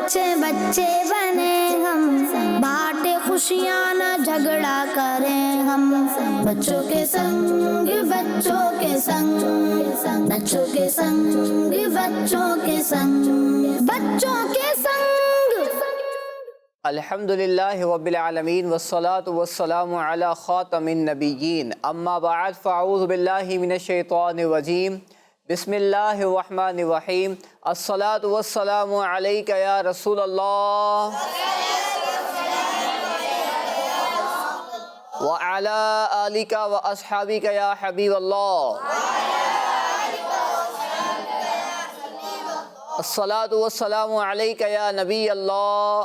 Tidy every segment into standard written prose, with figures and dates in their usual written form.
بچے بچے بنے ہم، بانٹے خوشیاں نہ جھگڑا کریں ہم، بچوں کے سنگ بچوں کے سنگ، بچوں کے سنگ بچوں کے سنگ، بچوں کے سنگ۔ الحمدللہ رب العالمین والصلاة والسلام علی خاتم النبیین، اما بعد فاعوذ باللہ من الشیطان الرجیم، بسم اللہ الرحمن الرحیم، الصلاة والسلام علیک یا رسول اللہ وعلی آلک واصحابک یا حبیب اللہ، الصلاة والسلام علیک یا نبی اللہ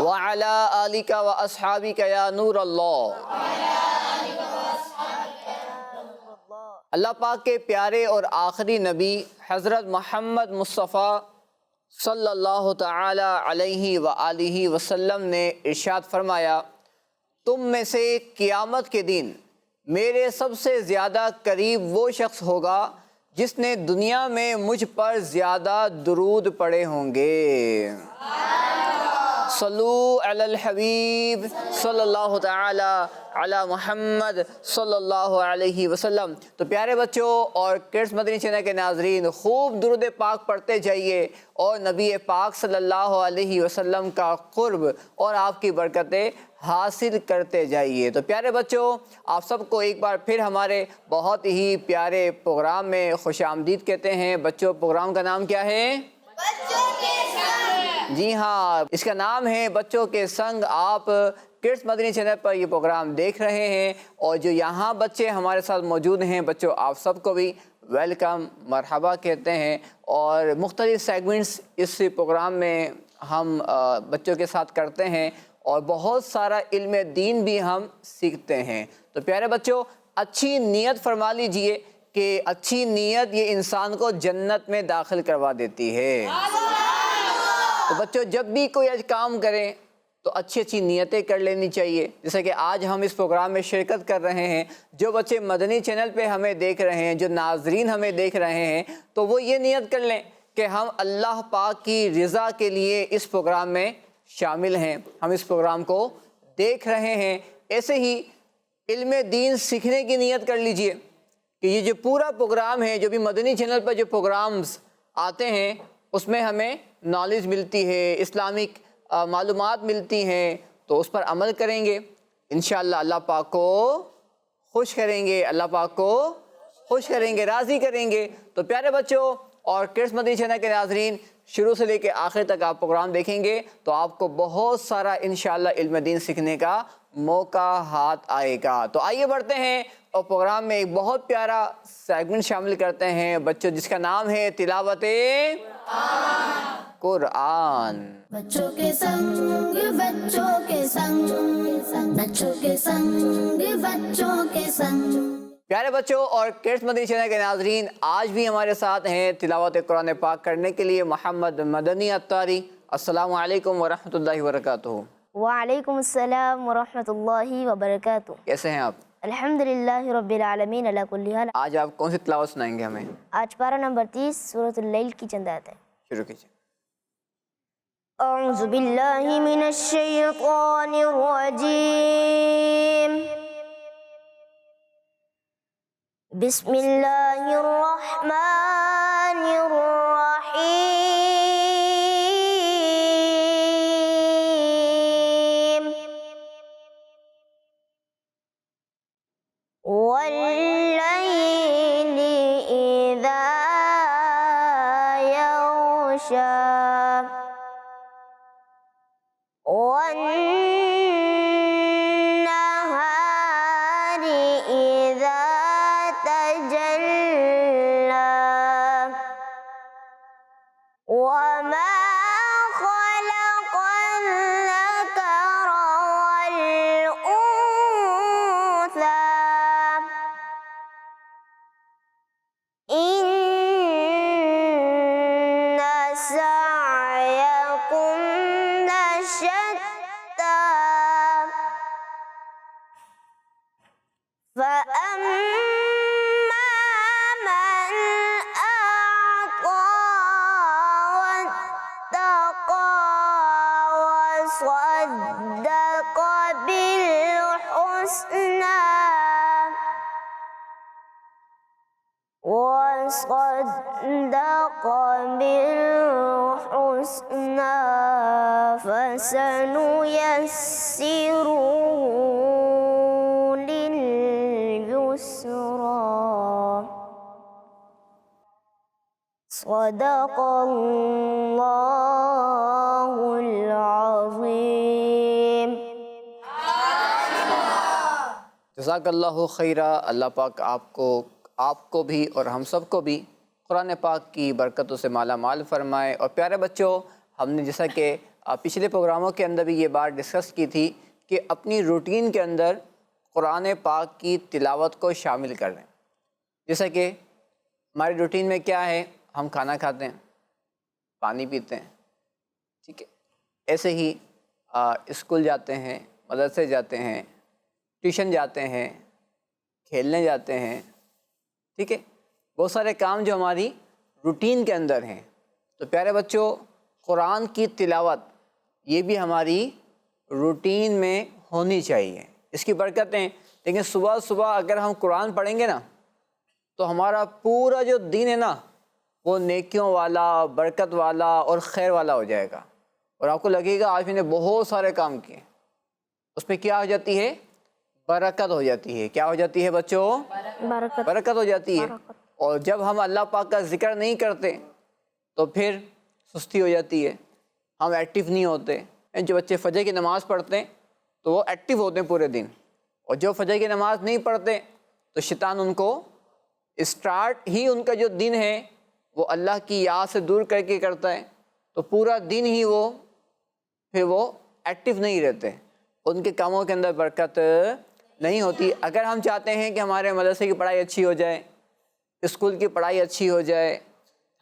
وعلی آلک واصحابک یا نور اللہ۔ اللہ پاک کے پیارے اور آخری نبی حضرت محمد مصطفیٰ صلی اللہ تعالی علیہ وآلہ وسلم نے ارشاد فرمایا، تم میں سے قیامت کے دن میرے سب سے زیادہ قریب وہ شخص ہوگا جس نے دنیا میں مجھ پر زیادہ درود پڑھے ہوں گے۔ صلو علی الحبیب صلی اللہ تعالی علی محمد صلی اللہ علیہ وسلم۔ تو پیارے بچوں اور کڈس مدنی چینل کے ناظرین، خوب درود پاک پڑھتے جائیے اور نبی پاک صلی اللہ علیہ وسلم کا قرب اور آپ کی برکتیں حاصل کرتے جائیے۔ تو پیارے بچوں، آپ سب کو ایک بار پھر ہمارے بہت ہی پیارے پروگرام میں خوش آمدید کہتے ہیں۔ بچوں، پروگرام کا نام کیا ہے؟ بچوں کے سنگ۔ جی ہاں، اس کا نام ہے بچوں کے سنگ۔ آپ کڈس مدنی چینل پر یہ پروگرام دیکھ رہے ہیں اور جو یہاں بچے ہمارے ساتھ موجود ہیں، بچوں آپ سب کو بھی ویلکم، مرحبا کہتے ہیں۔ اور مختلف سیگمنٹس اس پروگرام میں ہم بچوں کے ساتھ کرتے ہیں اور بہت سارا علم دین بھی ہم سیکھتے ہیں۔ تو پیارے بچوں، اچھی نیت فرما لیجئے کہ اچھی نیت یہ انسان کو جنت میں داخل کروا دیتی ہے۔ تو بچوں، جب بھی کوئی کام کریں تو اچھی اچھی نیتیں کر لینی چاہیے۔ جیسا کہ آج ہم اس پروگرام میں شرکت کر رہے ہیں، جو بچے مدنی چینل پہ ہمیں دیکھ رہے ہیں، جو ناظرین ہمیں دیکھ رہے ہیں، تو وہ یہ نیت کر لیں کہ ہم اللہ پاک کی رضا کے لیے اس پروگرام میں شامل ہیں، ہم اس پروگرام کو دیکھ رہے ہیں۔ ایسے ہی علم دین سیکھنے کی نیت کر لیجئے کہ یہ جو پورا پروگرام ہے، جو بھی مدنی چینل پر جو پروگرامز آتے ہیں، اس میں ہمیں نالج ملتی ہے، اسلامک معلومات ملتی ہیں، تو اس پر عمل کریں گے انشاءاللہ اللہ پاک کو خوش کریں گے، اللہ پاک کو خوش کریں گے، راضی کریں گے۔ تو پیارے بچوں اور کڈس مدنی چینل کے ناظرین، شروع سے لے کے آخر تک آپ پروگرام دیکھیں گے تو آپ کو بہت سارا انشاءاللہ علم دین سیکھنے کا موقع ہاتھ آئے گا۔ تو آئیے بڑھتے ہیں اور پروگرام میں ایک بہت پیارا سیگمنٹ شامل کرتے ہیں بچوں، جس کا نام ہے تلاوت قرآن۔ بچوں کے سنگ بچوں کے سنگ، بچوں کے سنگ بچوں کے سنگ۔ پیارے بچوں اور کڈس مدنی چینل کے ناظرین، آج بھی ہمارے ساتھ ہیں تلاوت قرآن پاک کرنے کے لیے محمد مدنی عطاری۔ السلام علیکم ورحمۃ اللہ وبرکاتہ۔ وعلیکم السلام ورحمۃ اللہ وبرکاتہ۔ کیسے ہیں آپ؟ الحمدللہ رب العالمین علی کل حال۔ آج آپ کون سی تلاوت سنائیں گے ہمیں؟ آج پارہ نمبر 30 سورۃ اللیل کی چند آیتیں۔ شروع کیجیے۔ اعوذ باللہ من الشیطان الرجیم، بسم اللہ الرحمن الرحیم، واللیل اذا یغشی، والنہار اذا تجلی، وما خلق الذکر والانثى، ان سعیکم لشتی، فأما من أعطى وصدق بالحسنى وصدق بالحسنى فسنيسره لليسرى صدق الله العظيم. جزاک اللہ خیرہ. اللہ پاک آپ کو بھی اور ہم سب کو بھی قرآن پاک کی برکتوں سے مالا مال فرمائے. اور پیارے بچوں، ہم نے جیسا کہ پچھلے پروگراموں کے اندر بھی یہ بات ڈسکس کی تھی کہ اپنی روٹین کے اندر قرآن پاک کی تلاوت کو شامل کر لیں. جیسا کہ ہماری روٹین میں کیا ہے، ہم کھانا کھاتے ہیں، پانی پیتے ہیں، ٹھیک ہے. ایسے ہی اسکول جاتے ہیں، مدرسے جاتے ہیں، ٹیوشن جاتے ہیں، کھیلنے جاتے ہیں، ٹھیک ہے. بہت سارے کام جو ہماری روٹین کے اندر ہیں. تو پیارے بچوں، قرآن کی تلاوت یہ بھی ہماری روٹین میں ہونی چاہیے. اس کی برکتیں لیکن صبح صبح اگر ہم قرآن پڑھیں گے نا تو ہمارا پورا جو دن ہے نا وہ نیکیوں والا، برکت والا اور خیر والا ہو جائے گا. اور آپ کو لگے گا آج میں نے بہت سارے کام کیے. اس میں کیا ہو جاتی ہے؟ برکت ہو جاتی ہے. کیا ہو جاتی ہے بچوں؟ برکت ہو جاتی ہے. اور جب ہم اللہ پاک کا ذکر نہیں کرتے تو پھر سستی ہو جاتی ہے، ہم ایکٹیو نہیں ہوتے. جو بچے فجر کی نماز پڑھتے ہیں تو وہ ایکٹیو ہوتے ہیں پورے دن، اور جو فجر کی نماز نہیں پڑھتے تو شیطان ان کو اسٹارٹ ہی ان کا جو دن ہے وہ اللہ کی یاد سے دور کر کے کرتا ہے. تو پورا دن ہی وہ ایکٹیو نہیں رہتے، ان کے کاموں کے اندر برکت نہیں ہوتی. اگر ہم چاہتے ہیں کہ ہمارے مدرسے کی پڑھائی اچھی ہو جائے، اسکول کی پڑھائی اچھی ہو جائے،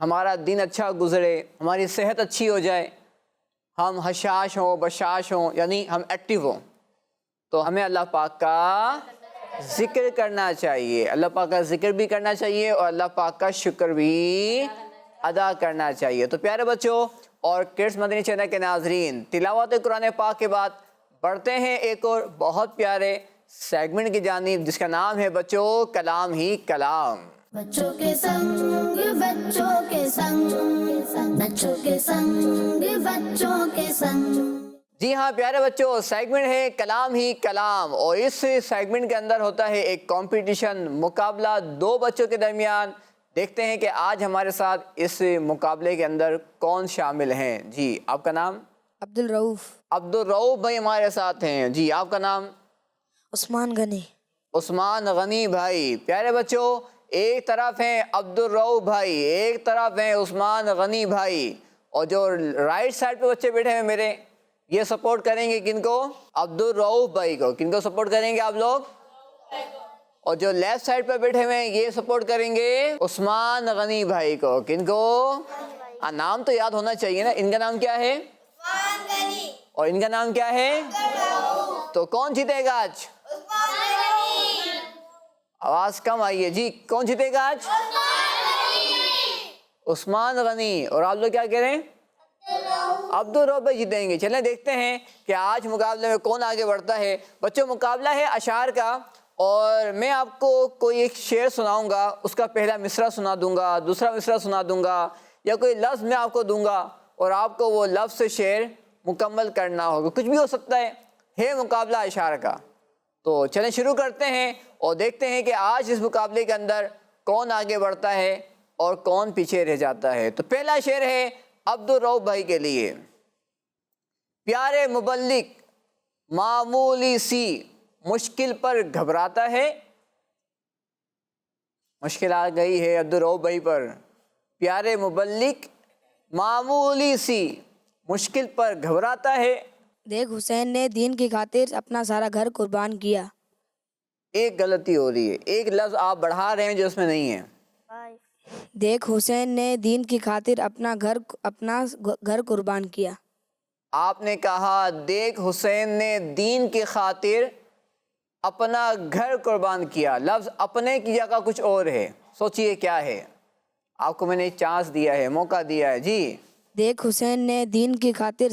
ہمارا دن اچھا گزرے، ہماری صحت اچھی ہو جائے، ہم حشاش ہوں، بشاش ہوں، یعنی ہم ایکٹیو ہوں، تو ہمیں اللہ پاک کا ذکر کرنا چاہیے. اللہ پاک کا ذکر بھی کرنا چاہیے اور اللہ پاک کا شکر بھی ادا کرنا چاہیے. تو پیارے بچوں اور کڈس مدنی چینل کے ناظرین، تلاوت قرآن پاک کے بعد بڑھتے ہیں ایک اور بہت پیارے سیگمنٹ کی جانب جس کا نام ہے بچوں کلام ہی کلام. بچوں کے سنگ بچوں کے سنگ بچوں کے سنگ بچوں کے سنگ. جی ہاں پیارے بچوں، سیگمنٹ ہے کلام ہی کلام، اور اس سیگمنٹ کے اندر ہوتا ہے ایک کمپٹیشن، مقابلہ دو بچوں کے درمیان. دیکھتے ہیں کہ آج ہمارے ساتھ اس مقابلے کے اندر کون شامل ہیں. جی آپ کا نام؟ عبدالرؤف. عبدالرؤف بھائی ہمارے ساتھ ہیں. جی آپ کا نام؟ عثمان غنی. عثمان غنی بھائی. پیارے بچوں، ایک طرف ہیں عبدالرؤف بھائی، ایک طرف ہیں عثمان غنی بھائی، اور جو رائٹ سائڈ پہ بچے بیٹھے ہیں میرے، یہ سپورٹ کریں گے کن کو؟ عبدالرؤف بھائی کو. کن کو سپورٹ کریں گے آپ لوگ؟ اور جو لیفٹ سائڈ پہ بیٹھے ہوئے ہیں یہ سپورٹ کریں گے عثمان غنی بھائی کو. کن کو؟ نام تو یاد ہونا چاہیے نا. ان کا نام کیا ہے؟ عثمان غنی. اور ان کا نام کیا ہے؟ تو کون جیتے گا آج؟ آواز کم آئی ہے. جی کون جیتے گا آج؟ عثمان غنی. اور آپ لوگ کیا کہہ رہے ہیں؟ عبدالرؤف بھائی جیتیں گے. چلیں دیکھتے ہیں کہ آج مقابلے میں کون آگے بڑھتا ہے. بچوں مقابلہ ہے اشعار کا، اور میں آپ کو کوئی ایک شعر سناؤں گا، اس کا پہلا مصرع سنا دوں گا، دوسرا مصرع سنا دوں گا، یا کوئی لفظ میں آپ کو دوں گا اور آپ کو وہ لفظ سے شعر مکمل کرنا ہوگا. کچھ بھی ہو سکتا ہے مقابلہ اشعار کا. تو چلیں شروع کرتے ہیں اور دیکھتے ہیں کہ آج اس مقابلے کے اندر کون آگے بڑھتا ہے اور کون پیچھے رہ جاتا ہے. تو پہلا شعر ہے عبدالرؤف بھائی کے لیے. پیارے مبلغ معمولی سی مشکل پر گھبراتا ہے. مشکل آ گئی ہے عبدالرؤف بھائی پر. پیارے مبلغ معمولی سی مشکل پر گھبراتا ہے. دیکھ حسین نے دین کی خاطر اپنا سارا گھر قربان کیا. ایک غلطی ہو رہی ہے، ایک لفظ آپ بڑھا رہے ہیں جو اس میں نہیں ہے. دیکھ حسین نے دین کی خاطر اپنا گھر قربان کیا. آپ نے کہا دیکھ حسین نے دین کی خاطر اپنا گھر قربان کیا. لفظ اپنے کی جگہ کچھ اور ہے، سوچئے کیا ہے. آپ کو میں نے چانس دیا ہے، موقع دیا ہے. جی دیکھ حسین نے دین کی خاطر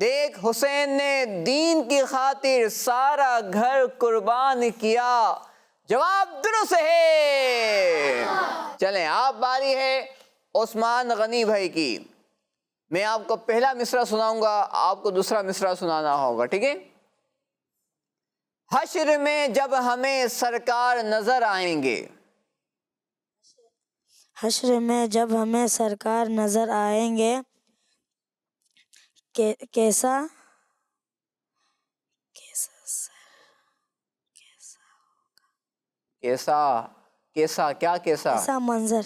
دیکھ حسین نے دین کی خاطر سارا گھر قربان کیا، جواب درست ہے۔ چلیں آپ باری ہے عثمان غنی بھائی کی۔ میں آپ کو پہلا مصرع سناؤں گا، آپ کو دوسرا مصرع سنانا ہوگا، ٹھیک ہے؟ حشر میں جب ہمیں سرکار نظر آئیں گے، حشر میں جب ہمیں سرکار نظر آئیں گے، کیسا کیسا منظر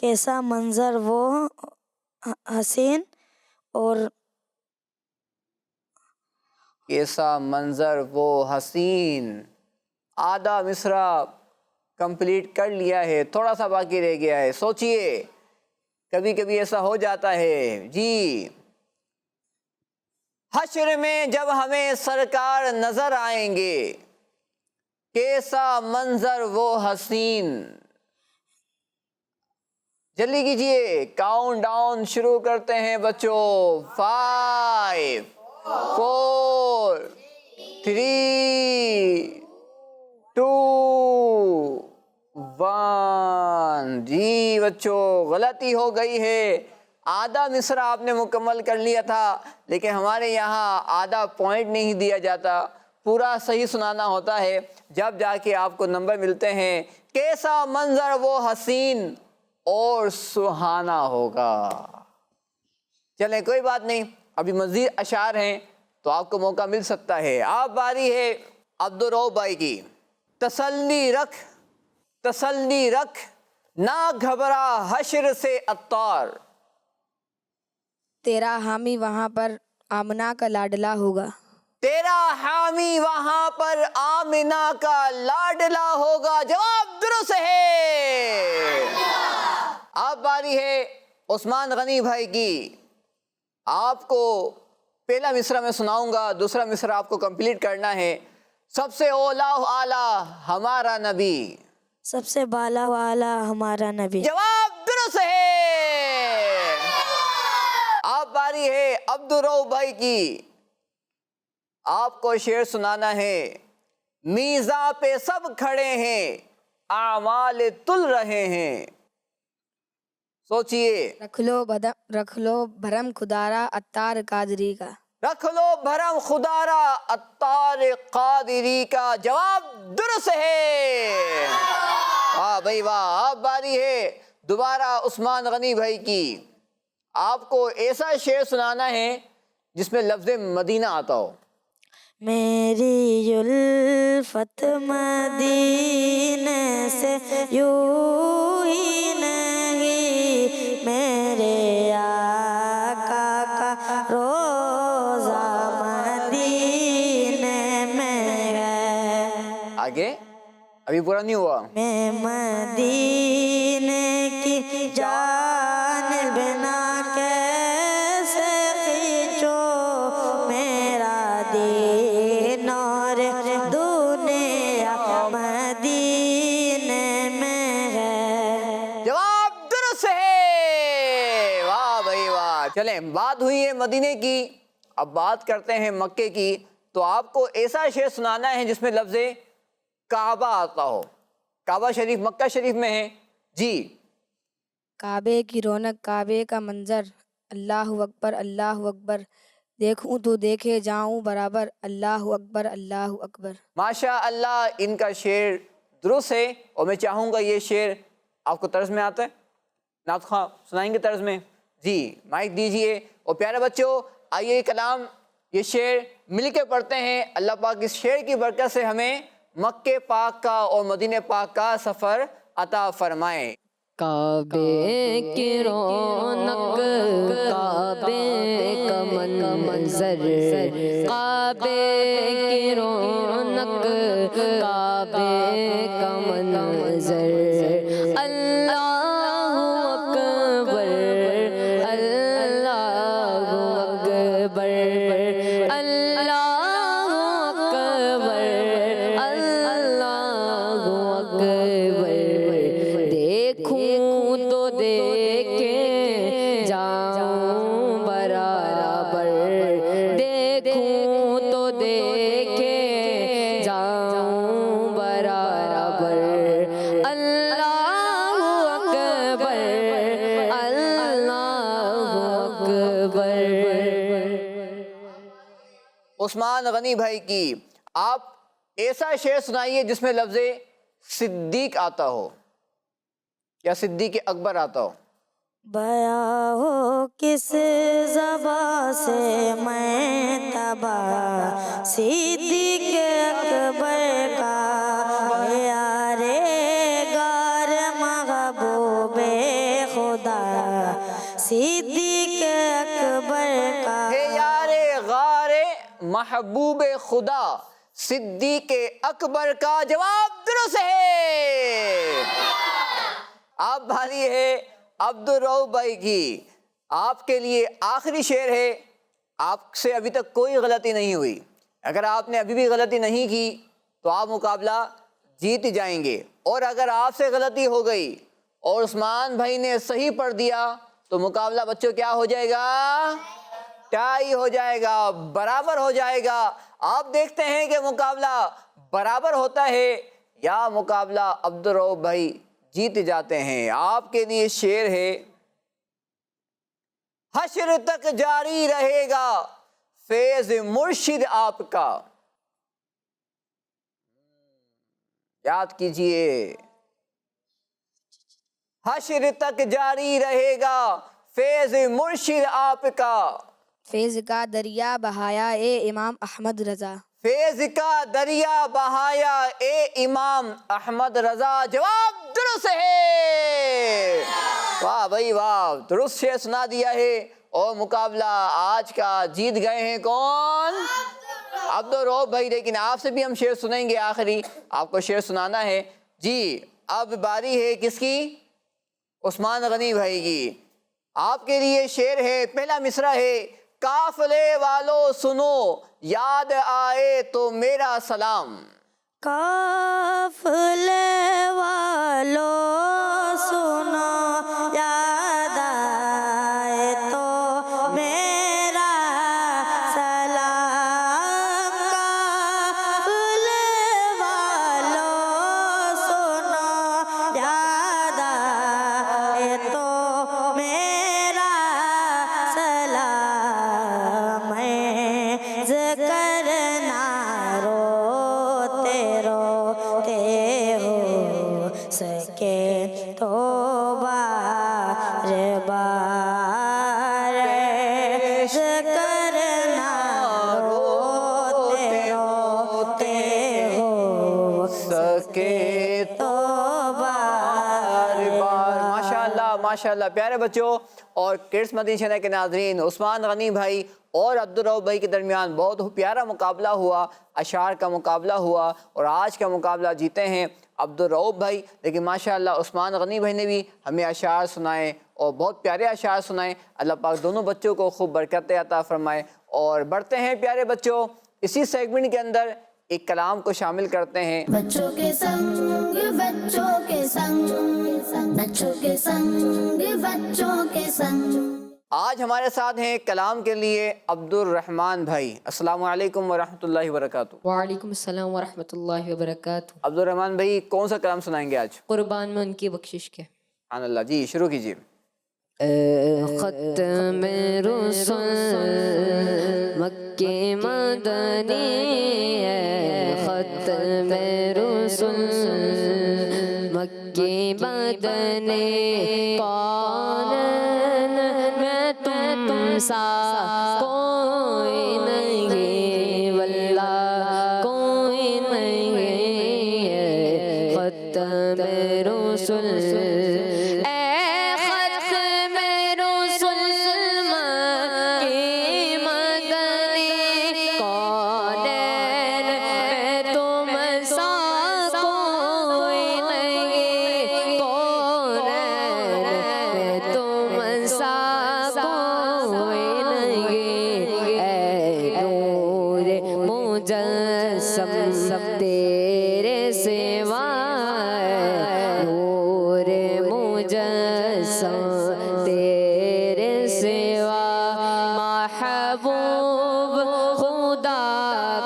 کیسا منظر وہ حسین اور کیسا منظر وہ حسین۔ آدھا مصرع کمپلیٹ کر لیا ہے، تھوڑا سا باقی رہ گیا ہے، سوچئے، کبھی کبھی ایسا ہو جاتا ہے۔ جی، حشر میں جب ہمیں سرکار نظر آئیں گے، کیسا منظر وہ حسین۔ جلدی کیجئے، کاؤنٹ ڈاؤن شروع کرتے ہیں بچوں۔ 5 4 3 2 1۔ جی بچوں، غلطی ہو گئی ہے، آدھا مصرع آپ نے مکمل کر لیا تھا، لیکن ہمارے یہاں آدھا پوائنٹ نہیں دیا جاتا، پورا صحیح سنانا ہوتا ہے، جب جا کے آپ کو نمبر ملتے ہیں۔ کیسا منظر وہ حسین اور سہانا ہوگا۔ چلیں کوئی بات نہیں، ابھی مزید اشعار ہیں تو آپ کو موقع مل سکتا ہے۔ آپ باری ہے عبدالرؤف بھائی کی۔ تسلی رکھ نہ گھبرا حشر سے عطار، تیرا حامی وہاں پر آمنہ کا لاڈلا ہوگا، تیرا حامی وہاں پر آمنہ کا لاڈلا ہوگا، جواب درست ہے۔ آپ باری ہے عثمان غنی بھائی کی۔ آپ کو پہلا مصرع میں سناؤں گا، دوسرا مصرع آپ کو کمپلیٹ کرنا ہے۔ سب سے اولا و اعلیٰ ہمارا نبی، سب سے بالا والا ہمارا نبی، جواب درست ہے۔ آپ باری ہے عبدالرؤف بھائی کی۔ آپ کو شعر سنانا ہے۔ میزاں پہ سب کھڑے ہیں، اعمال تل رہے ہیں، سوچئے۔ رکھ لو بھرم خدارا عطار قادری کا، رکھ لو بھرم خدارا عطار قادری کا، جواب درست ہے۔ واہ بھائی واہ۔ آپ باری ہے دوبارہ عثمان غنی بھائی کی۔ آپ کو ایسا شعر سنانا ہے جس میں لفظ مدینہ آتا ہو۔ میری الفت مدینے سے یوں ہی نہیں، میرے آقا کا روزہ مدینے میں ہے۔ آگے ابھی پورا نہیں ہوا۔ میں مدینے کی جانب نہ کیسے کھینچو، میرا دین اور دنیا مدینے میں ہے، جواب درست ہے۔ واہ بھائی واہ۔ چلیں بات ہوئی ہے مدینے کی، اب بات کرتے ہیں مکے کی۔ تو آپ کو ایسا شعر سنانا ہے جس میں لفظ کعبہ آتا ہو۔ کعبہ شریف مکہ شریف میں ہے۔ جی، کعبے کی رونق، کعبے کا منظر، اللہ اکبر اللہ اکبر، دیکھوں تو دیکھے جاؤں برابر، اللہ اکبر اللہ اکبر۔ ماشاء اللہ، ان کا شعر درست ہے، اور میں چاہوں گا یہ شعر آپ کو طرز میں آتا ہے، نعت خواہ سنائیں گے طرز میں۔ جی مائک دیجئے، اور پیارے بچوں آئیے کلام یہ شعر مل کے پڑھتے ہیں۔ اللہ پاک اس شعر کی برکت سے ہمیں مکے پاک کا اور مدینہ پاک کا سفر عطا فرمائے۔ کعبے کی رونق، کعبے کا منظر، کعبے کی رونق، کعبے کا منظر، اللہ اکبر اللہ اکبر اللہ اکبر اللہ اکبر، دیکھوں تو دیکھے جاؤں برابر، عثمان غنی بھائی کی، آپ ایسا شعر سنائیے جس میں لفظ صدیق آتا ہو یا صدیق اکبر آتا ہو۔ بیاں ہو کس زباں سے میں تباہ صدیق اکبر کا، یار غار محبوب خدا صدیق اکبر کا، ہے یار غار محبوب خدا صدیق اکبر کا۔ جواب درست ہے۔ آپ بھاری ہے عبدالرؤف بھائی کی، آپ کے لیے آخری شعر ہے۔ آپ سے ابھی تک کوئی غلطی نہیں ہوئی، اگر آپ نے ابھی بھی غلطی نہیں کی تو آپ مقابلہ جیت جائیں گے، اور اگر آپ سے غلطی ہو گئی اور عثمان بھائی نے صحیح پڑھ دیا تو مقابلہ بچوں کیا ہو جائے گا؟ ٹائی ہو جائے گا، برابر ہو جائے گا۔ آپ دیکھتے ہیں کہ مقابلہ برابر ہوتا ہے یا مقابلہ عبدالرؤف بھائی جیت جاتے ہیں۔ آپ کے لیے شعر ہے، حشر تک جاری رہے گا فیض مرشد آپ کا، یاد کیجئے، حشر تک جاری رہے گا فیض مرشد آپ کا، فیض کا دریا بہایا اے امام احمد رضا، فیض کا دریا بہایا اے امام احمد رضا۔ جواب درست ہے۔ واہ بھائی واہ، درست شعر سنا دیا ہے، اور مقابلہ آج کا جیت گئے ہیں کون؟ عبدالرؤف بھائی۔ لیکن آپ سے بھی ہم شعر سنیں گے، آخری آپ کو شعر سنانا ہے جی۔ اب باری ہے کس کی؟ عثمان غنی بھائی کی۔ آپ کے لیے شعر ہے، پہلا مصرع ہے، قافلے والو سنو یاد آئے تو میرا سلام، قافلے والو سنو یاد آئے تو میرا سلام، قافلے والو سنو یاد آئے تو میرا سلام، میں ذکر نہ روتے روتے ہو سکے تو بار بار، ذکر نہ روتے روتے ہو سکے تو بار بار۔ ماشاءاللہ ماشاءاللہ پیارے بچوں اور کڈس مدنی چینل کے ناظرین، عثمان غنی بھائی اور عبدالرؤف بھائی کے درمیان بہت پیارا مقابلہ ہوا، اشعار کا مقابلہ ہوا، اور آج کا مقابلہ جیتے ہیں عبدالرؤف بھائی۔ لیکن ماشاءاللہ عثمان غنی بھائی نے بھی ہمیں اشعار سنائے اور بہت پیارے اشعار سنائے۔ اللہ پاک دونوں بچوں کو خوب برکتیں عطا فرمائے۔ اور بڑھتے ہیں پیارے بچوں، اسی سیگمنٹ کے اندر ایک کلام کو شامل کرتے ہیں۔ بچوں کے سنگ بچوں کے سنگ، بچوں کے سنگ بچوں کے سنگ۔ آج ہمارے ساتھ ہیں کلام کے لیے عبدالرحمن بھائی۔ السلام علیکم ورحمۃ اللہ وبرکاتہ۔ وعلیکم السلام ورحمۃ اللہ وبرکاتہ۔ عبدالرحمن بھائی کون سا کلام سنائیں گے آج؟ قربان میں ان کی بخشش کے۔ سبحان اللہ، جی شروع کیجیے۔ ختم رسل مکی مدنی ہے، ختم رسل مکی مدنی، کون میں تم سا کوئی نہیں، واللہ کوئی نہیں ہے، ختم رسل سب تیرے سوا، نور مجسم تیرے سوا، محبوب خدا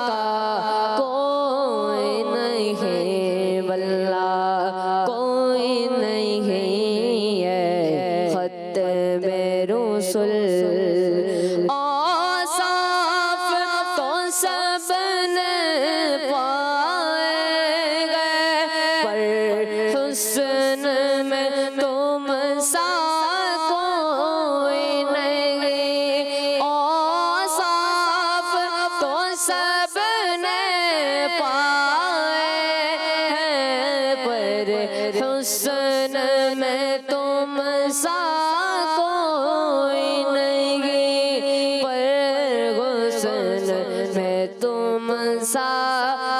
کا کوئی نہیں، واللہ کوئی نہیں ہے، ختم رسل اوصاف تو سب سا کوئی نہیں، اوصاف تو سب نے پائے ہیں، پر حسن میں تم سا کوئی نہیں، پر حسن میں تم سا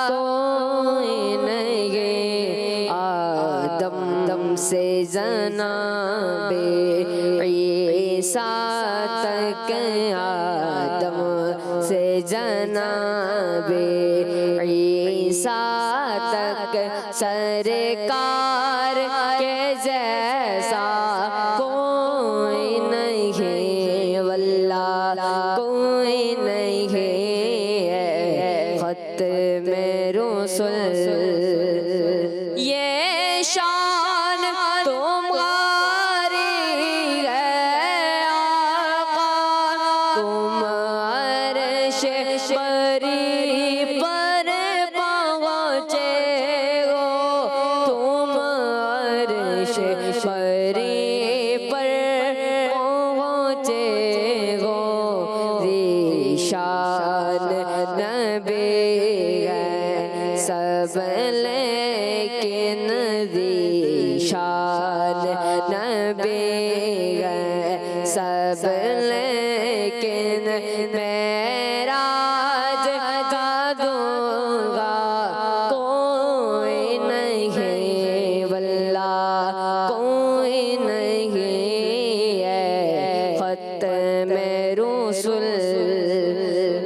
کوئی نہیں۔ آدم سے جناب عیسیٰ تک، آدم سے جناب عیسیٰ تک، سرکار کے جیسا کوئی نہیں، واللہ کوئی نہیں ہے ختم رسل۔ یہ شان تمہاری ہے آقا، تم عرش بری پر پہنچے ہو، تم عرش بری پر پہنچے ہو، ذیشان نبی ہے سب لیکن ذیشان نبی ہے سب لیکن، معراج کا دوں گا کوئی نہیں، واللہ کوئی نہیں ہے ختم رسل۔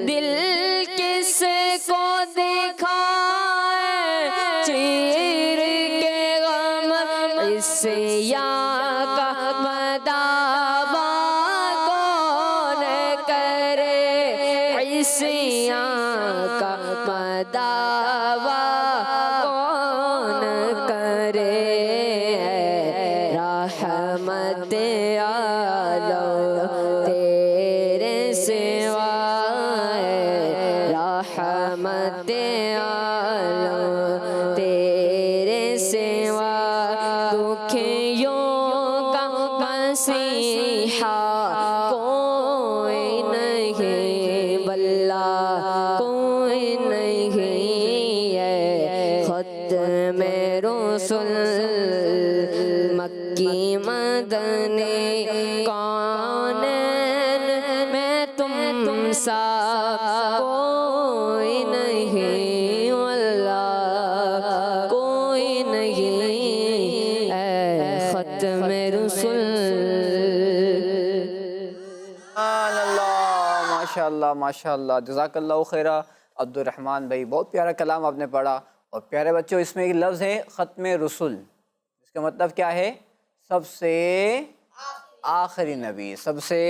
دل کس کو دکھائے چیر کے غم، عصیاں کا مداوا کون کرے، عصیاں کا مداوا کون کرے، رحمت عالم تیرے سوا، رحمت عالم تیرے سوا، دکھیوں کا مسیحا کوئی نہیں، واللہ کوئی نہیں ہے ختم رسل۔ مکی مدنی کونین میں تم سا کوئی نہیں، واللہ کوئی نہیں ہے ختم رسل۔ سبحان اللہ، ماشاء اللہ ماشاء اللہ، جزاک اللہ خیرہ عبد الرحمن بھائی، بہت پیارا کلام آپ نے پڑھا۔ اور پیارے بچوں، اس میں ایک لفظ ہے ختم رسل، اس کا مطلب کیا ہے؟ سب سے آخری نبی، سب سے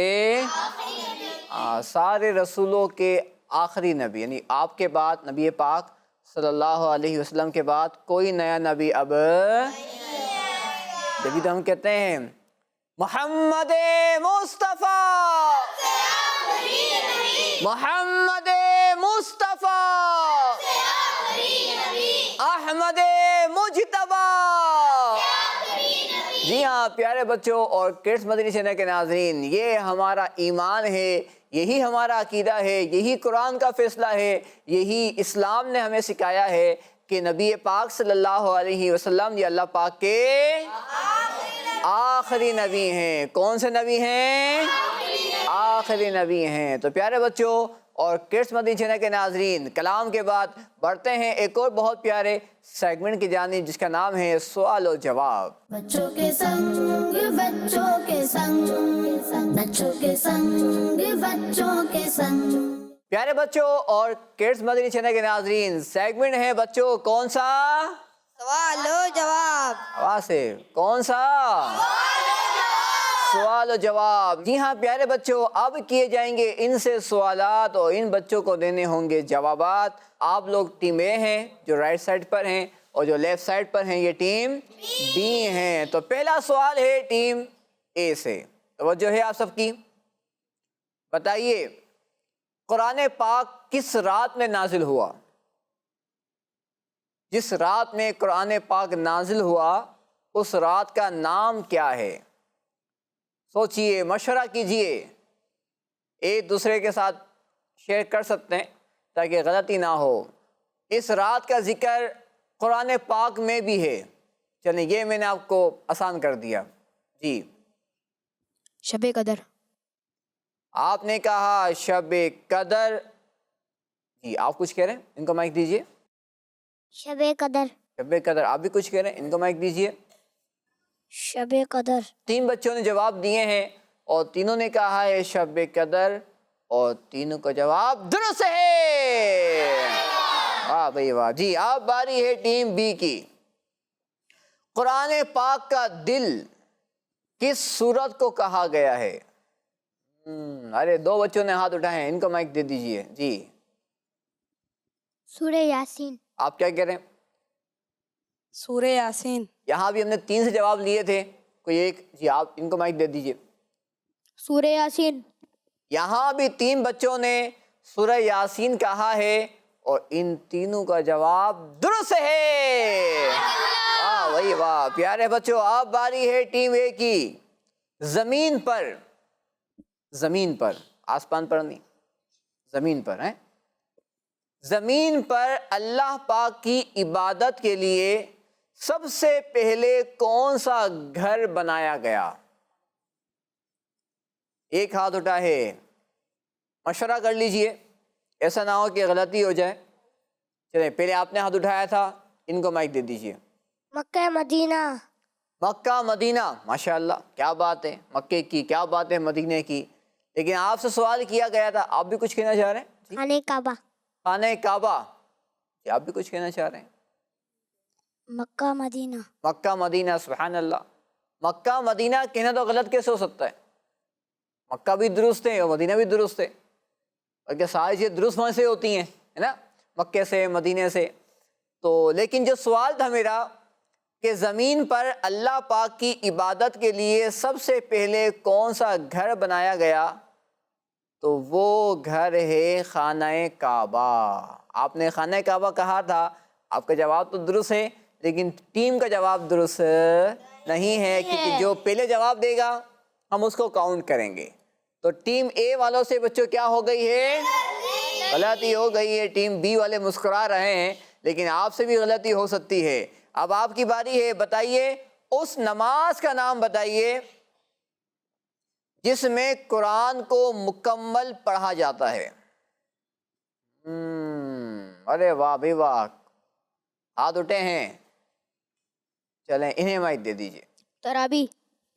سارے رسولوں کے آخری نبی، یعنی آپ کے بعد نبی پاک صلی اللہ علیہ وسلم کے بعد کوئی نیا نبی اب جبھی تو ہم کہتے ہیں محمد مصطفیٰ، محمد مصطفیٰ، احمد مجتبیٰ۔ جی ہاں پیارے بچوں اور کڈس مدنی چینل کے ناظرین، یہ ہمارا ایمان ہے، یہی ہمارا عقیدہ ہے، یہی قرآن کا فیصلہ ہے، یہی اسلام نے ہمیں سکھایا ہے کہ نبی پاک صلی اللہ علیہ وسلم یہ اللہ پاک کے آخری نبی ہیں۔ کون سے نبی ہیں؟ آخری نبی ہیں۔ تو پیارے بچوں اور کڈس مدنی چینل کے ناظرین، کلام کے بعد بڑھتے ہیں ایک اور بہت پیارے سیگمنٹ کی جانب، جس کا نام ہے سوال و جواب۔ بچوں کے سنگ بچوں کے سنگ، بچوں کے سنگ بچوں کے سنگ۔ پیارے بچوں اور کڈس مدنی چینل کے ناظرین، سیگمنٹ ہے بچوں کون سا؟ سوال و جواب۔ آواز سے، کون سا؟ سوال و جواب۔ جی ہاں پیارے بچوں، اب کیے جائیں گے ان سے سوالات اور ان بچوں کو دینے ہوں گے جوابات۔ آپ لوگ ٹیم اے ہیں جو رائٹ سائڈ پر ہیں، اور جو لیفٹ سائڈ پر ہیں یہ ٹیم بی ہیں۔ تو پہلا سوال ہے ٹیم اے سے، توجہ ہے آپ سب کی۔ بتائیے قرآن پاک کس رات میں نازل ہوا؟ جس رات میں قرآن پاک نازل ہوا اس رات کا نام کیا ہے؟ سوچئے، مشورہ کیجئے، ایک دوسرے کے ساتھ شیئر کر سکتے ہیں تاکہ غلطی نہ ہو۔ اس رات کا ذکر قرآن پاک میں بھی ہے، چلیں یہ میں نے آپ کو آسان کر دیا۔ جی شب قدر۔ آپ نے کہا شب قدر، جی آپ کچھ کہہ رہے ہیں؟ ان کو مائک دیجئے۔ شب قدر۔ شب قدر، آپ بھی کچھ کہہ رہے ہیں؟ ان کو مائک دیجئے۔ شب قدر۔ 3 بچوں نے جواب دیے ہیں اور تینوں نے کہا ہے شب قدر، اور تینوں کا جواب درست ہے۔ واہ بھائی واہ۔ جی اب باری ہے ٹیم بی کی۔ قرآن پاک کا دل کس سورت کو کہا گیا ہے؟ ارے 2 بچوں نے ہاتھ اٹھائے ہیں، ان کو مائک دے دیجئے۔ جی سورہ یاسین۔ آپ کیا کہہ رہے ہیں؟ سورہ یاسین۔ یہاں بھی ہم نے 3 سے جواب لیے تھے، کوئی ایک؟ جی آپ ان کو مائک دے دیجئے۔ سورہ یاسین۔ یہاں بھی 3 بچوں نے سورہ یاسین کہا ہے اور ان تینوں کا جواب درست ہے۔ واہ بھائی واہ، پیارے بچوں اب باری ہے ٹیم اے کی۔ زمین پر، زمین پر، آسمان پر نہیں، زمین پر ہیں، زمین پر اللہ پاک کی عبادت کے لیے سب سے پہلے کون سا گھر بنایا گیا؟ ایک ہاتھ اٹھا ہے، مشورہ کر لیجئے، ایسا نہ ہو کہ غلطی ہو جائے۔ چلیں پہلے آپ نے ہاتھ اٹھایا تھا، ان کو مائک دے دیجئے۔ مکہ مدینہ۔ مکہ مدینہ، ماشاءاللہ کیا بات ہے، مکے کی کیا بات ہے، مدینے کی۔ لیکن آپ سے سوال کیا گیا تھا، آپ بھی کچھ کہنا چاہ رہے ہیں؟ جی؟ خانہ کعبہ۔ خانہ کعبہ، جی آپ بھی کچھ کہنا چاہ رہے ہیں؟ مکہ مدینہ۔ مکہ مدینہ، سبحان اللہ۔ مکہ مدینہ کہنا تو غلط کیسے ہو سکتا ہے؟ مکہ بھی درست ہے اور مدینہ بھی درست ہے، بلکہ ساری چیزیں درست وہاں سے ہوتی ہیں، ہے نا، مکے سے، مدینے سے۔ تو لیکن جو سوال تھا میرا کہ زمین پر اللہ پاک کی عبادت کے لیے سب سے پہلے کون سا گھر بنایا گیا، تو وہ گھر ہے خانہ کعبہ۔ آپ نے خانہ کعبہ کہا تھا، آپ کا جواب تو درست ہے، لیکن ٹیم کا جواب درست نہیں ہے، کیونکہ جو پہلے جواب دے گا ہم اس کو کاؤنٹ کریں گے۔ تو ٹیم اے والوں سے بچوں کیا ہو گئی ہے؟ غلطی ہو گئی ہے۔ ٹیم بی والے مسکرا رہے ہیں، لیکن آپ سے بھی غلطی ہو سکتی ہے۔ اب آپ کی باری ہے، بتائیے اس نماز کا نام بتائیے جس میں قرآن کو مکمل پڑھا جاتا ہے۔ ارے واہ بھائی واہ، ہاتھ اٹھے ہیں، چلیں انہیں مائک دے دیجئے۔ تراویح۔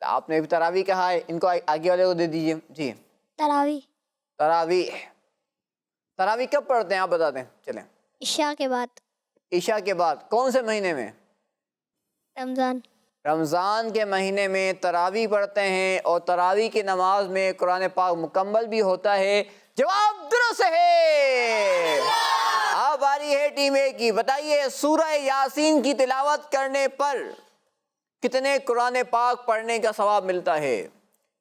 آپ نے بھی تراویح کہا ہے، ان کو آگے والے کو دے دیجئے۔ جی تراویح۔ تراویح، تراویح کب پڑھتے ہیں آپ بتا دیں؟ چلیں عشاء کے بعد۔ عشاء کے بعد، کون سے مہینے میں؟ رمضان۔ رمضان کے مہینے میں تراویح پڑھتے ہیں، اور تراویح کی نماز میں قرآن پاک مکمل بھی ہوتا ہے۔ جواب درست ہے۔ اب باری ہے ٹیم اے کی، بتائیے سورہ یاسین کی تلاوت کرنے پر کتنے قرآن پاک پڑھنے کا ثواب ملتا ہے؟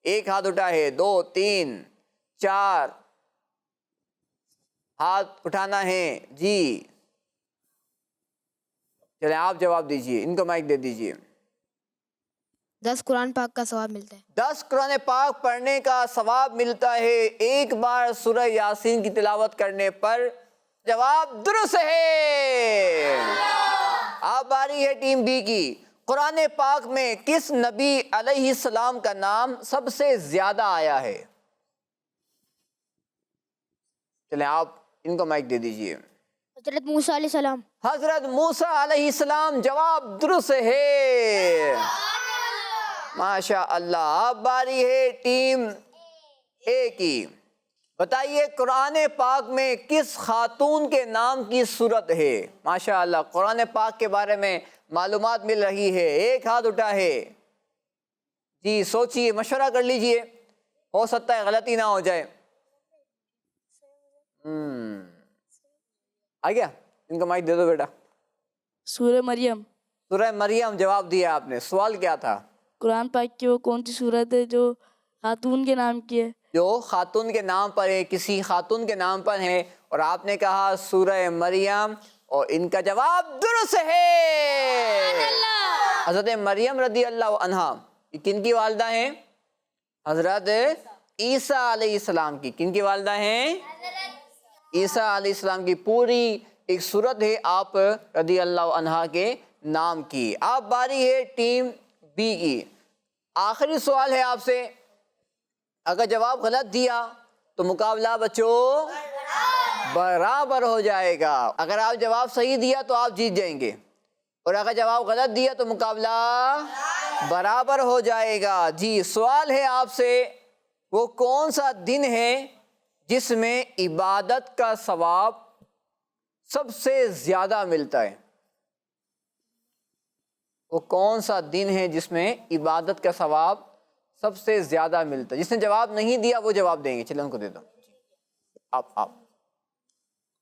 ایک ہاتھ اٹھا ہے، 2 3 4 ہاتھ اٹھانا ہے۔ جی چلیں آپ جواب دیجئے، ان کو مائک دے دیجئے۔ 10 قرآن پاک کا ثواب ملتا ہے۔ 10 قرآن پاک پڑھنے کا ثواب ملتا ہے ایک بار سورہ یاسین کی تلاوت کرنے پر۔ جواب درست ہے۔ اب باری ہے ٹیم بی کی۔ قرآن پاک میں کس نبی علیہ السلام کا نام سب سے زیادہ آیا ہے؟ چلیں آپ ان کو مائک دے دیجئے۔ حضرت موسیٰ علیہ السلام۔ حضرت موسیٰ علیہ السلام، جواب درست ہے۔ ماشاء اللہ۔ اب باری ہے ٹیم اے کی، بتائیے قرآن پاک میں کس خاتون کے نام کی صورت ہے؟ ماشاء اللہ، قرآن پاک کے بارے میں معلومات مل رہی ہے۔ ایک ہاتھ اٹھا ہے، جی سوچئے، مشورہ کر لیجئے، ہو سکتا ہے غلطی نہ ہو جائے۔ آ گیا؟ ان کو مائک دے دو بیٹا۔ سورہ مریم۔ سورہ مریم، جواب دیا آپ نے۔ سوال کیا تھا؟ قرآن پاک کی وہ کون سی صورت ہے جو خاتون کے نام کی ہے؟ جو خاتون کے نام پر ہے، کسی خاتون کے نام پر ہے، اور آپ نے کہا سورہ مریم، اور ان کا جواب درست ہے۔ حضرت مریم رضی اللہ عنہا کن کی والدہ ہیں؟ حضرت عیسیٰ علیہ السلام کی. کن کی والدہ ہیں؟ عیسیٰ علیہ السلام کی. پوری ایک صورت ہے آپ رضی اللہ عنہا کے نام کی. اب باری ہے ٹیم بی کی. آخری سوال ہے آپ سے، اگر جواب غلط دیا تو مقابلہ بچوں برابر ہو جائے گا. اگر آپ جواب صحیح دیا تو آپ جیت جائیں گے، اور اگر جواب غلط دیا تو مقابلہ برابر ہو جائے گا. جی سوال ہے آپ سے، وہ کون سا دن ہے جس میں عبادت کا ثواب سب سے زیادہ ملتا ہے؟ وہ کون سا دن ہے جس میں عبادت کا ثواب سب سے زیادہ ملتا ہے؟ جس نے جواب نہیں دیا وہ جواب دیں گے. چلیں ان کو دے دو. آپ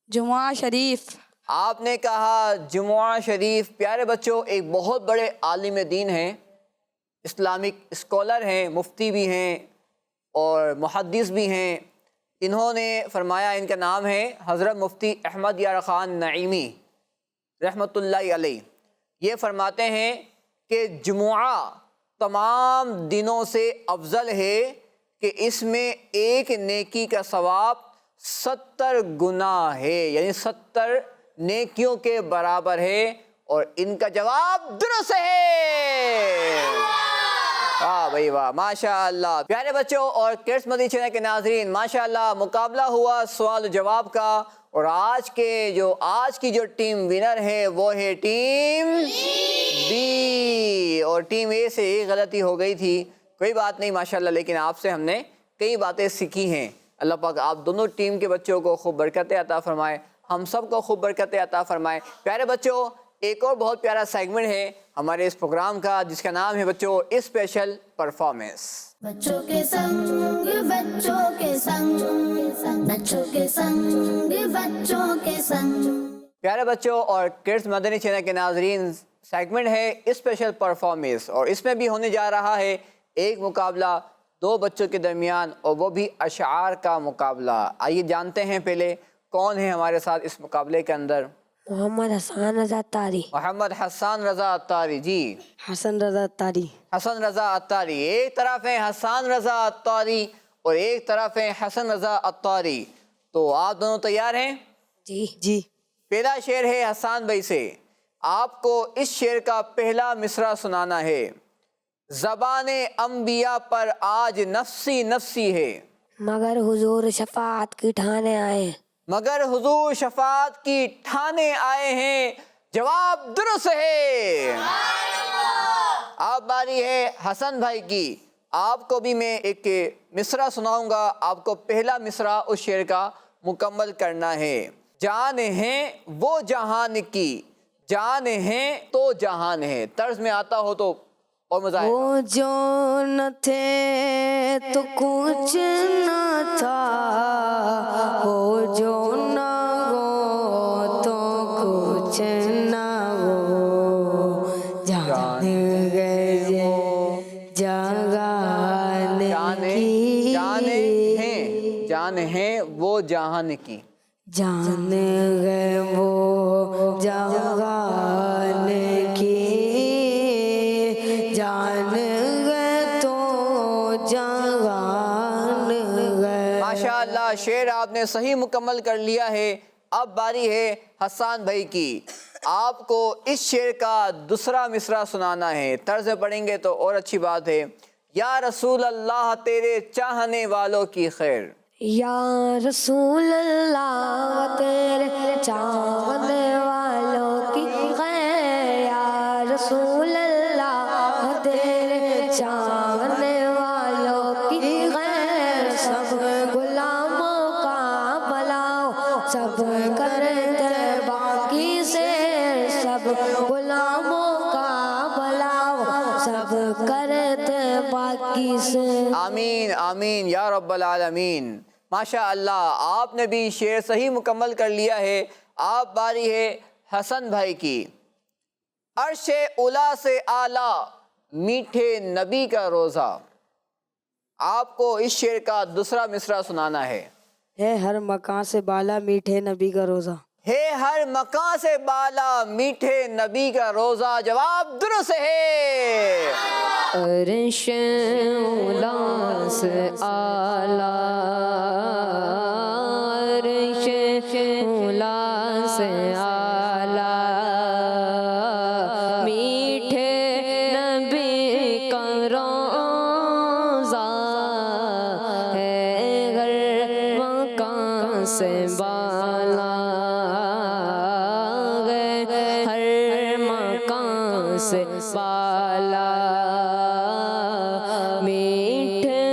جمعہ شریف. آپ نے کہا جمعہ شریف. پیارے بچوں، ایک بہت بڑے عالم دین ہیں، اسلامک اسکالر ہیں، مفتی بھی ہیں اور محدث بھی ہیں. انہوں نے فرمایا، ان کا نام ہے حضرت مفتی احمد یار خان نعیمی رحمۃ اللہ علیہ. یہ فرماتے ہیں کہ جمعہ تمام دنوں سے افضل ہے کہ اس میں ایک نیکی کا ثواب 70 گنا ہے، یعنی 70 نیکیوں کے برابر ہے. اور ان کا جواب درست ہے. واہ بھائی واہ، ماشاء اللہ. پیارے بچوں اور کڈس مدنی چینل کے ناظرین، ماشاء اللہ مقابلہ ہوا سوال و جواب کا، اور آج کی جو ٹیم ونر ہے وہ ہے ٹیم بی. اور ٹیم اے سے ایک غلطی ہو گئی تھی، کوئی بات نہیں ماشاءاللہ، لیکن آپ سے ہم نے کئی باتیں سیکھی ہیں. اللہ پاک آپ دونوں ٹیم کے بچوں کو خوب برکتیں عطا فرمائے، ہم سب کو خوب برکتیں عطا فرمائے. پیارے بچوں، ایک اور بہت پیارا سیگمنٹ ہے ہمارے اس پروگرام کا، جس کا نام ہے بچوں اسپیشل پرفارمنس. بچوں کے سنگ بچوں کے سنگ، بچوں کے سنگ بچوں کے سنگ. پیارے بچوں اور کڈس مدنی چینل کے ناظرین، سیگمنٹ ہے اسپیشل پرفارمنس، اور اس میں بھی ہونے جا رہا ہے ایک مقابلہ دو بچوں کے درمیان، اور وہ بھی اشعار کا مقابلہ. آئیے جانتے ہیں پہلے کون ہے ہمارے ساتھ اس مقابلے کے اندر. محمد حسان رضا اتاری. محمد حسان رضا اتاری. جی حسن رضا اتاری. حسن رضا اتاری. ایک طرف ہے حسان رضا اتاری اور ایک طرف ہے حسن رضا اتاری. تو آپ دونوں تیار ہیں؟ جی جی. پہلا شعر ہے حسان بھائی سے. آپ کو اس شعر کا پہلا مصرع سنانا ہے. زبان انبیاء پر آج نفسی نفسی ہے، مگر حضور شفاعت کی ٹھانے آئے. مگر حضور شفاعت کی ٹھانے آئے ہیں. جواب درست ہے. اب باری ہے حسن بھائی کی. آپ کو بھی میں ایک مصرع سناؤں گا، آپ کو پہلا مصرع اس شعر کا مکمل کرنا ہے. جان ہے وہ جہان کی، جان ہے تو جہان ہے. طرز میں آتا ہو تو اور مزہ آئے. وہ جو نہ تھے تو کچھ نہ تھا، وہ جو نہ ہو تو کچھ نہ ہو. جان گئے جہان کی، جان ہے وہ جہان کی. جان گئے وہ جہان کی، جان گئے تو جہان گئے. ماشاءاللہ شعر آپ نے صحیح مکمل کر لیا ہے. اب باری ہے حسان بھائی کی. آپ کو اس شعر کا دوسرا مصرع سنانا ہے. طرز پڑھیں گے تو اور اچھی بات ہے. یا رسول اللہ تیرے چاہنے والوں کی خیر. یا رسول اللہ تیرے چاہنے والوں کی خیر. یا رسول اللہ تیرے چاہنے والوں کی خیر. سب غلاموں کا بلاؤ سب کرتے باقی سے، سب غلاموں کا بلاؤ سب کرتے باقی سے. آمین آمین یا رب العالمین. ماشاء اللہ آپ نے بھی شعر صحیح مکمل کر لیا ہے. آپ باری ہے حسن بھائی کی. عرش اولا سے اعلیٰ میٹھے نبی کا روزہ. آپ کو اس شعر کا دوسرا مصرع سنانا ہے. ہے ہر مکان سے بالا میٹھے نبی کا روزہ. ہے ہر مکان سے بالا میٹھے نبی کا روزہ. جواب درست ہے. عرش اولا سے آلہ عرش اولا سے آلہ میٹھے نبی کا روضہ ہے ہر مکان سے بالا ہے ہر مکان سے بالا میٹھے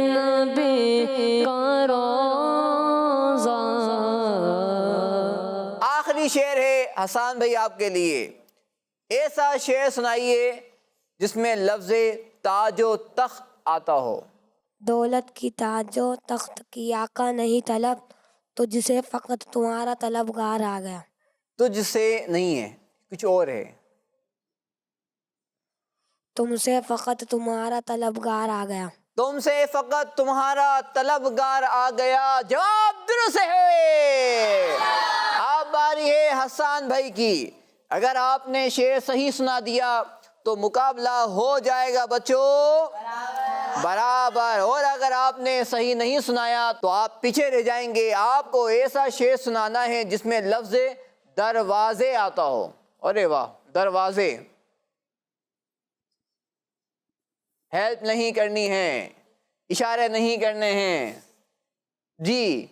نبی کا روضہ۔ آخری شعر ہے حسان بھائی آپ کے لیے، ایسا شعر سنائیے جس میں لفظ تاج و تخت آتا ہو۔ دولت کی تاج و تخت کی آقا نہیں طلب، تو جسے فقط تمہارا طلبگار آ گیا۔ تجھ سے نہیں ہے، کچھ اور ہے۔ تم سے فقط تمہارا طلبگار آ گیا۔ تم سے فقط تمہارا طلبگار آ گیا، جواب درست ہے۔ اب باری ہے حسان بھائی کی، اگر آپ نے شعر صحیح سنا دیا تو مقابلہ ہو جائے گا بچوں برابر، اور اگر آپ نے صحیح نہیں سنایا تو آپ پیچھے رہ جائیں گے۔ آپ کو ایسا شعر سنانا ہے جس میں لفظ دروازے آتا ہو۔ ارے واہ، دروازے، ہیلپ نہیں کرنی ہے، اشارے نہیں کرنے ہیں جی۔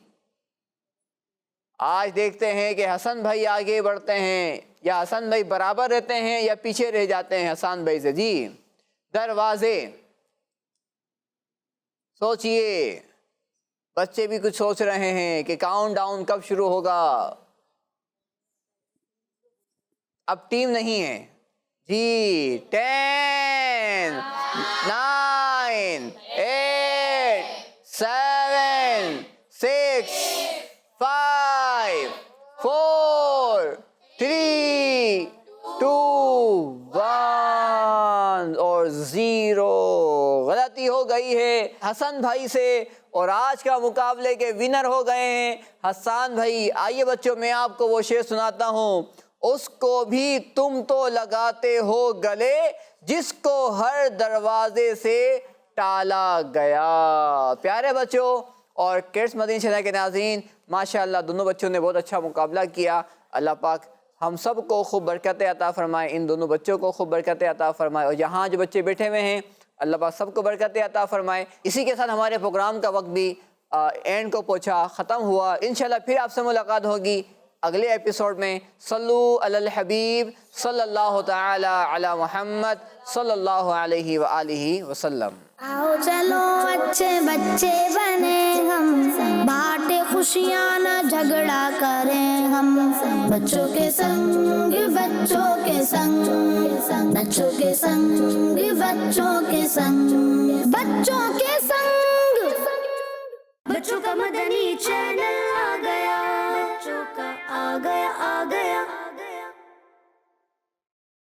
آج دیکھتے ہیں کہ حسن بھائی آگے بڑھتے ہیں یا حسن بھائی برابر رہتے ہیں یا پیچھے رہ جاتے ہیں حسان بھائی سے جی۔ دروازے، سوچئے، بچے بھی کچھ سوچ رہے ہیں کہ کاؤنٹ ڈاؤن کب شروع ہوگا۔ اب ٹیم نہیں ہے جی۔ 10 9 8 7 6 5 4 3 2 1 اور 0۔ غلطی ہو گئی ہے حسن بھائی سے اور آج کا مقابلے کے ونر ہو گئے ہیں حسان بھائی۔ آئیے بچوں میں آپ کو وہ شعر سناتا ہوں۔ اس کو بھی تم تو لگاتے ہو گلے، جس کو ہر دروازے سے ٹالا گیا۔ پیارے بچوں اور کڈس مدنی چینل کے ناظرین، ماشاءاللہ دونوں بچوں نے بہت اچھا مقابلہ کیا۔ اللہ پاک ہم سب کو خوب برکتیں عطا فرمائے، ان دونوں بچوں کو خوب برکتیں عطا فرمائے، اور یہاں جو بچے بیٹھے ہوئے ہیں اللہ پاک سب کو برکتیں عطا فرمائے۔ اسی کے ساتھ ہمارے پروگرام کا وقت بھی اینڈ کو پہنچا، ختم ہوا۔ انشاءاللہ پھر آپ سے ملاقات ہوگی اگلے ایپیسوڈ میں۔ صلو علی الحبیب صلی اللہ تعالی علی محمد صلی اللہ علیہ وآلہ وسلم۔ آؤ چلو اچھے بچے بنے ہم، بانٹے خوشیاں نہ جھگڑا کریں ہم، بچوں کے سنگ بچوں کے سنگ، بچوں کے سنگ بچوں کے سنگ، بچوں کے سنگ، بچوں کا مدنی چینل آ گیا۔